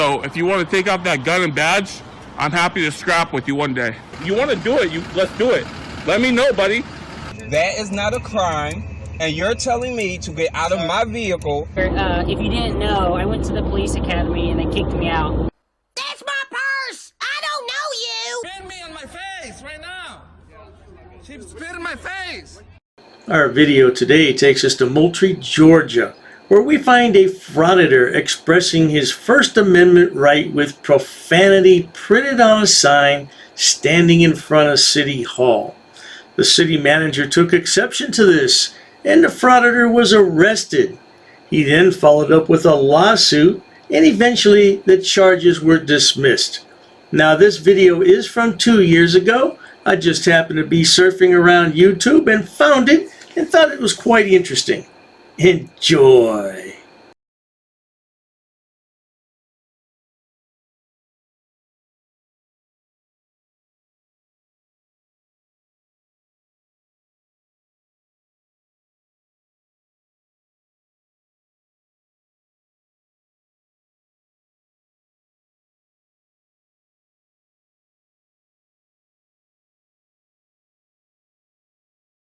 So if you want to take out that gun and badge, I'm happy to scrap with you one day. You want to do it, let's do it. Let me know, buddy. That is not a crime, and you're telling me to get out of my vehicle. If you didn't know, I went to the police academy and they kicked me out. That's my purse! I don't know you! Spit me on my face right now! She spit in my face! Our video today takes us to Moultrie, Georgia, where we find a frauditor expressing his First Amendment right with profanity printed on a sign standing in front of City Hall. The city manager took exception to this, and the frauditor was arrested. He then followed up with a lawsuit, and eventually the charges were dismissed. Now this video is from 2 years ago. I just happened to be surfing around YouTube and found it and thought it was quite interesting. Enjoy!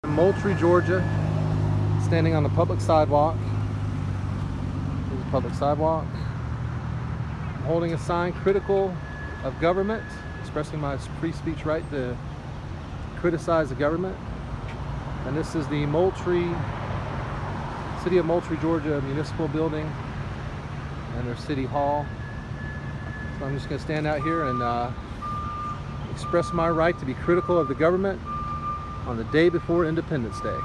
Moultrie, Georgia, standing on the public sidewalk. Here's a public sidewalk. I'm holding a sign critical of government, expressing my free speech right to criticize the government. And this is the Moultrie, City of Moultrie, Georgia Municipal Building and their City Hall. So I'm just going to stand out here and express my right to be critical of the government on the day before Independence Day.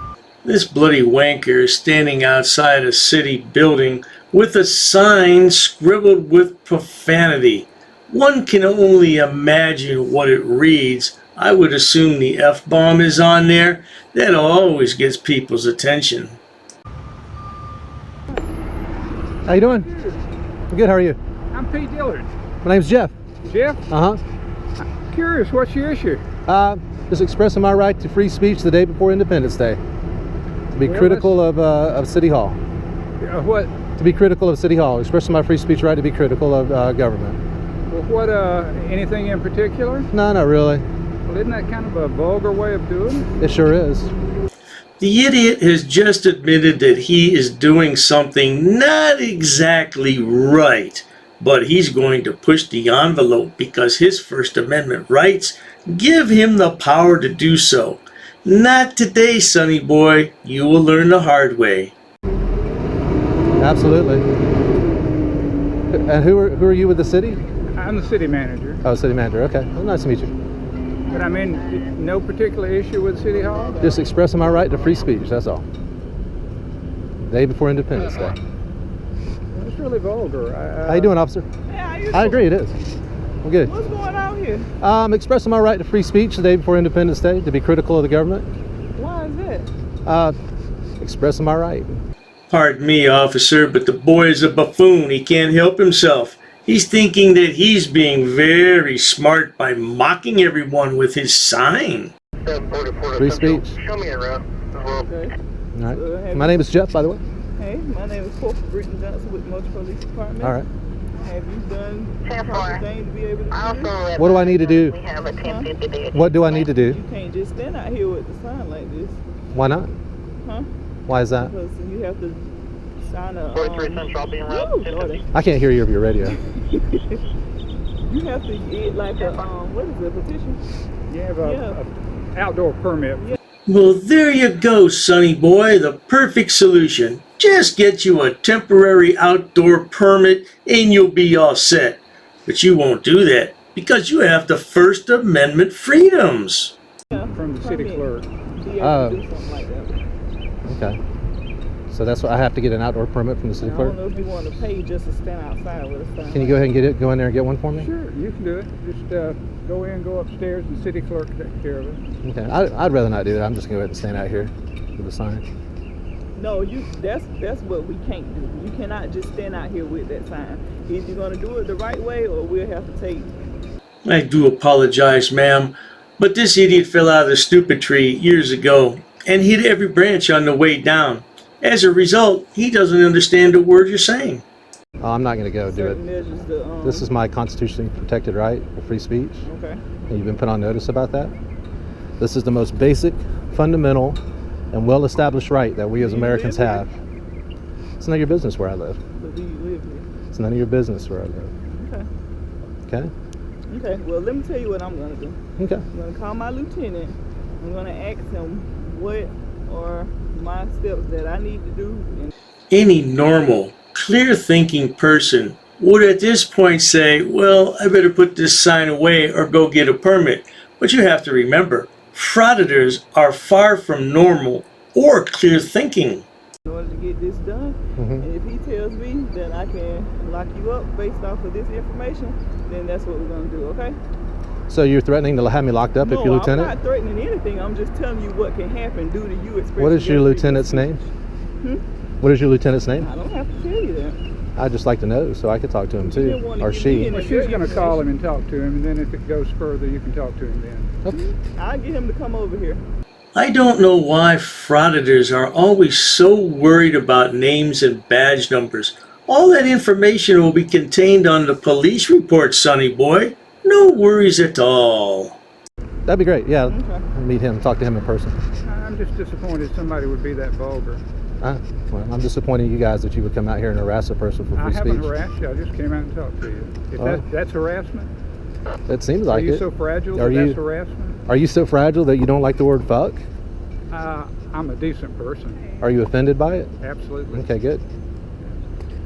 This bloody wanker is standing outside a city building with a sign scribbled with profanity. One can only imagine what it reads. I would assume the F-bomb is on there. That always gets people's attention. How you doing? I'm good, how are you? I'm Pete Dillard. My name's Jeff. Jeff? Uh-huh. I'm curious, what's your issue? Just expressing my right to free speech the day before Independence Day. To be critical of City Hall. What? To be critical of City Hall. Expressing my free speech right to be critical of government. Well, what, anything in particular? No, not really. Well, isn't that kind of a vulgar way of doing it? It sure is. The idiot has just admitted that he is doing something not exactly right, but he's going to push the envelope because his First Amendment rights give him the power to do so. Not today, sonny boy. You will learn the hard way. Absolutely. And who are you with the city? I'm the city manager. Oh, city manager. Okay. Well, nice to meet you. But I mean, no particular issue with City Hall? Just expressing my right to free speech, that's all. Day before Independence Day. It's really vulgar. How you doing, officer? Yeah, I agree, it is. I'm good. What's going on here? I'm expressing my right to free speech the day before Independence Day, to be critical of the government. Why is that? Expressing my right. Pardon me, officer, but the boy is a buffoon. He can't help himself. He's thinking that he's being very smart by mocking everyone with his sign. Free speech. Show me around. Okay. All right. My name is Jeff, by the way. Hey, my name is Corporal Britton Johnson with the Moultrie Police Department. All right. Have you done the proper thing to be able to do this? What do I need to do? What do I need to do? You can't just stand out here with the sign like this. Why not? Huh? Why is that? Because you have to sign a... 43 Central being routed. I can't hear you over your radio. You have to get like a, what is it, a petition? You have a outdoor permit. Yeah. Well, there you go, sonny boy. The perfect solution. Just get you a temporary outdoor permit and you'll be all set. But you won't do that because you have the First Amendment freedoms. From the city clerk. Be able to do something like that. Okay. So that's what I have to get an outdoor permit from the city clerk? I don't know if you want to pay just to stand outside with a sign. Can you go ahead and go in there and get one for me? Sure, you can do it. Just go upstairs and the city clerk will take care of it. Okay. I'd rather not do that. I'm just going to go ahead and stand out here with the sign. No, that's what we can't do. You cannot just stand out here with that sign. Either you're going to do it the right way or we'll have to take... I do apologize, ma'am, but this idiot fell out of the stupid tree years ago and hit every branch on the way down. As a result, he doesn't understand a word you're saying. Oh, I'm not going to go do certain it. measures to, This is my constitutionally protected right of free speech. Okay. And you've been put on notice about that. This is the most basic, fundamental, and well-established right that we as Americans have. It's none of your business where I live. But do you live here? It's none of your business where I live. Okay. Okay? Okay, well, let me tell you what I'm going to do. Okay. I'm going to call my lieutenant. I'm going to ask him what are my steps that I need to do. And Any normal, clear-thinking person would at this point say, well, I better put this sign away or go get a permit. But you have to remember, frauditors are far from normal or clear-thinking. in order to get this done, and if he tells me that I can lock you up based off of this information, then that's what we're going to do, okay? So you're threatening to have me locked up if you're lieutenant? I'm not threatening anything. I'm just telling you what can happen due to you expressing. What is your lieutenant's name? What is your lieutenant's name? I don't have to tell you that. I'd just like to know so I could talk to him too, or she. Well, she's going to call him and talk to him, and then if it goes further, you can talk to him then. Okay. I'll get him to come over here. I don't know why frauditors are always so worried about names and badge numbers. All that information will be contained on the police report, sonny boy. No worries at all. That'd be great. Yeah, Okay. I'll meet him, talk to him in person. I'm just disappointed somebody would be that vulgar. Well, I'm disappointed in you guys that you would come out here and harass a person for I free haven't speech. harassed you. I just came out and talked to you. If that's harassment, That seems are like you it. so fragile Are that you- that's harassment? Are you so fragile that you don't like the word fuck? I'm a decent person. Are you offended by it? Absolutely. Okay, good.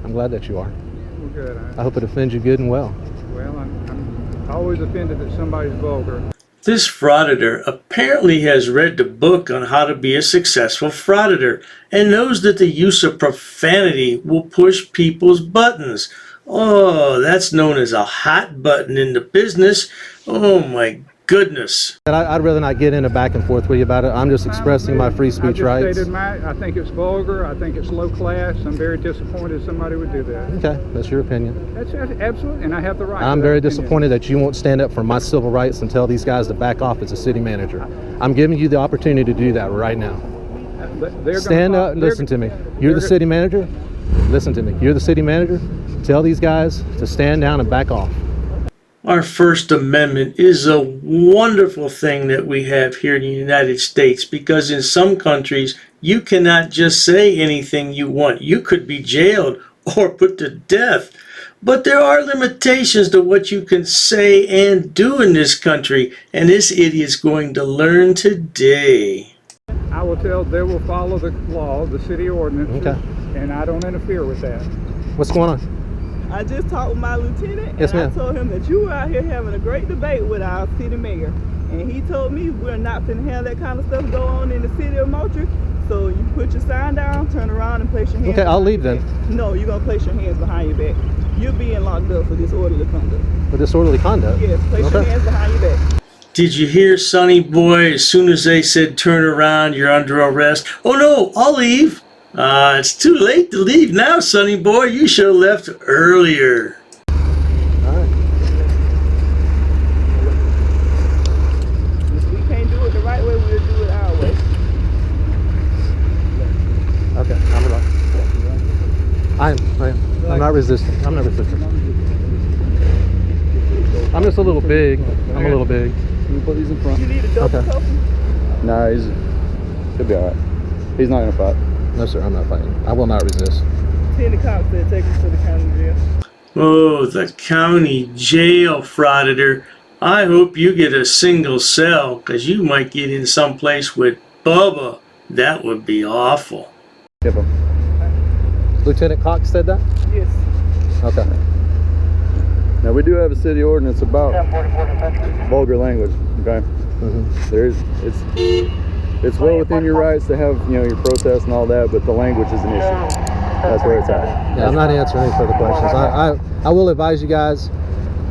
I'm glad that you are. Well, good. I hope it offends you good and well. Well, I'm always offended that somebody's vulgar. This frauditor apparently has read the book on how to be a successful frauditor and knows that the use of profanity will push people's buttons. Oh, that's known as a hot button in the business. Oh my goodness. And I'd rather not get in a back and forth with you about it. I'm just expressing my free speech I rights. just stated I think it's vulgar. I think it's low class. I'm very disappointed somebody would do that. Okay, that's your opinion. That's absolutely, and I have the right. I'm to very that opinion. disappointed that you won't stand up for my civil rights and tell these guys to back off as a city manager. I'm giving you the opportunity to do that right now. Stand up and listen to me. You're the city manager? Listen to me. You're the city manager? Tell these guys to stand down and back off. Our First Amendment is a wonderful thing that we have here in the United States because in some countries you cannot just say anything you want. You could be jailed or put to death. But there are limitations to what you can say and do in this country, and this idiot's going to learn today. I will tell they will follow the law, the city ordinance, and I don't interfere with that. What's going on? I just talked with my lieutenant, Yes, and ma'am. I told him that you were out here having a great debate with our city mayor. And he told me we're not finna have that kind of stuff go on in the city of Moultrie. So you put your sign down, turn around, and place your hands. Okay, I'll leave behind then. your back. No, you're gonna place your hands behind your back. You're being locked up for disorderly conduct. For disorderly conduct? Yes, place your hands behind your back. Did you hear, sonny boy? As soon as they said turn around, you're under arrest. Oh no, I'll leave. It's too late to leave now, sonny boy. You should have left earlier. If we can't do it the right way, we'll do it our way. Okay, I'm relaxed. I am. I'm not resisting. I'm not resisting. I'm just a little big. I'm a little big. Can we put these in front? You need a double Okay. cuff? Nah, he'll be alright. He's not gonna fight. No, sir, I'm not fighting. I will not resist. 10 the cops said take us to the county jail. Oh, the county jail, Frauditor. I hope you get a single cell, because you might get in someplace with Bubba. That would be awful. Tip him. Lieutenant Cox said that? Yes. Okay. Now we do have a city ordinance about vulgar language. Okay. It's well within your rights to have your protest and all that, but the language is an issue. That's where it's at. Yeah, I'm not answering any further questions. I will advise you guys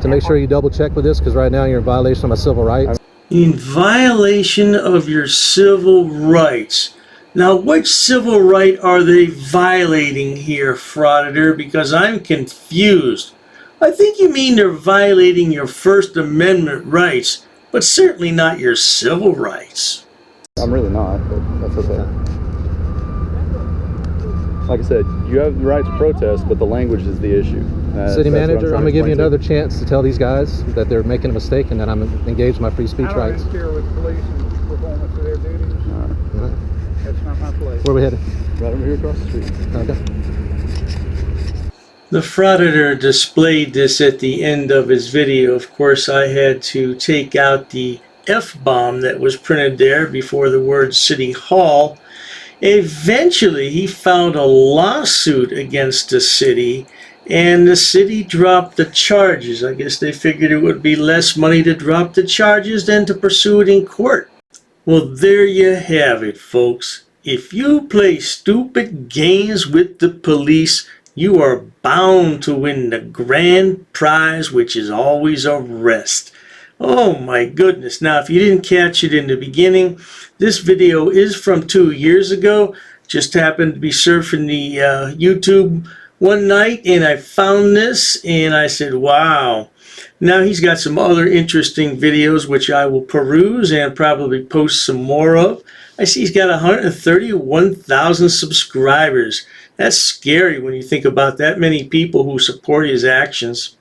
to make sure you double check with this because right now you're in violation of my civil rights. In violation of your civil rights. Now, which civil right are they violating here, Frauditor? Because I'm confused. I think you mean they're violating your First Amendment rights, but certainly not your civil rights. I'm really not, but that's okay. Like I said, you have the right to protest, but the language is the issue. City manager, I'm going to give you another chance. chance to tell these guys that they're making a mistake and that I'm engaged in my free speech I don't rights. interfere with police and performance of their duties. All right. That's not my place. Where are we headed? Right over here across the street. Okay. The Frauditor displayed this at the end of his video. Of course, I had to take out the F-bomb that was printed there before the word City Hall. Eventually, he filed a lawsuit against the city, and the city dropped the charges. I guess they figured it would be less money to drop the charges than to pursue it in court. Well, there you have it, folks. If you play stupid games with the police, you are bound to win the grand prize, which is always arrest. Oh my goodness. Now, if you didn't catch it in the beginning, this video is from 2 years ago. Just happened to be surfing the YouTube one night, and I found this, and I said, wow. Now he's got some other interesting videos, which I will peruse and probably post some more of. I see he's got 131,000 subscribers. That's scary when you think about that many people who support his actions.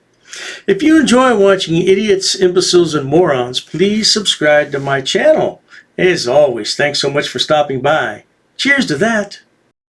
If you enjoy watching idiots, imbeciles, and morons, please subscribe to my channel. As always, thanks so much for stopping by. Cheers to that.